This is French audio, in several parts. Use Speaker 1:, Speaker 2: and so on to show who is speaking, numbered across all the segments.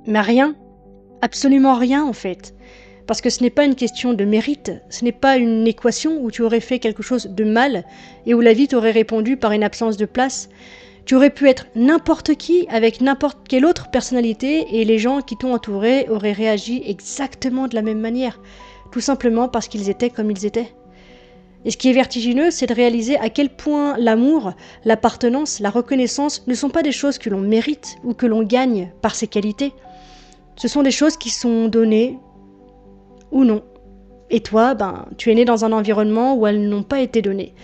Speaker 1: Mais rien, absolument rien en fait. Parce que ce n'est pas une question de mérite, ce n'est pas une équation où tu aurais fait quelque chose de mal et où la vie t'aurait répondu par une absence de place. Tu aurais pu être n'importe qui avec n'importe quelle autre personnalité et les gens qui t'ont entouré auraient réagi exactement de la même manière, tout simplement parce qu'ils étaient comme ils étaient. Et ce qui est vertigineux, c'est de réaliser à quel point l'amour, l'appartenance, la reconnaissance ne sont pas des choses que l'on mérite ou que l'on gagne par ses qualités. Ce sont des choses qui sont données ou non. Et toi, tu es né dans un environnement où elles n'ont pas été données.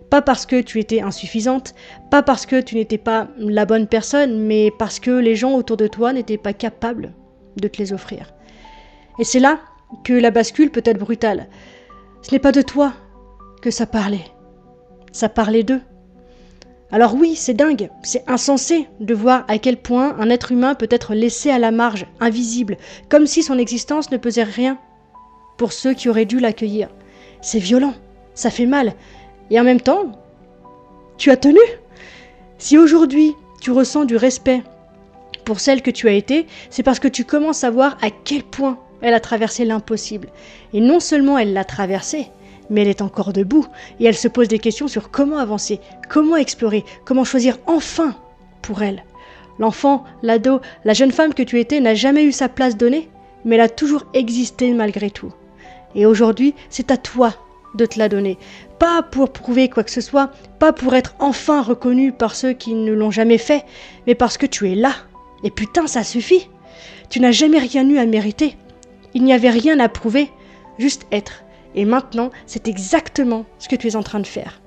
Speaker 1: Pas parce que tu étais insuffisante, pas parce que tu n'étais pas la bonne personne, mais parce que les gens autour de toi n'étaient pas capables de te les offrir. Et c'est là que la bascule peut être brutale. Ce n'est pas de toi que ça parlait d'eux. Alors oui, c'est dingue, c'est insensé de voir à quel point un être humain peut être laissé à la marge, invisible, comme si son existence ne pesait rien pour ceux qui auraient dû l'accueillir. C'est violent, ça fait mal, et en même temps, tu as tenu. Si aujourd'hui tu ressens du respect pour celle que tu as été, c'est parce que tu commences à voir à quel point elle a traversé l'impossible. Et non seulement elle l'a traversé, mais elle est encore debout et elle se pose des questions sur comment avancer, comment explorer, comment choisir enfin pour elle. L'enfant, l'ado, la jeune femme que tu étais n'a jamais eu sa place donnée, mais elle a toujours existé malgré tout. Et aujourd'hui, c'est à toi de te la donner. Pas pour prouver quoi que ce soit, pas pour être enfin reconnu par ceux qui ne l'ont jamais fait, mais parce que tu es là. Et putain, ça suffit. Tu n'as jamais rien eu à mériter. Il n'y avait rien à prouver, juste être. Et maintenant, c'est exactement ce que tu es en train de faire.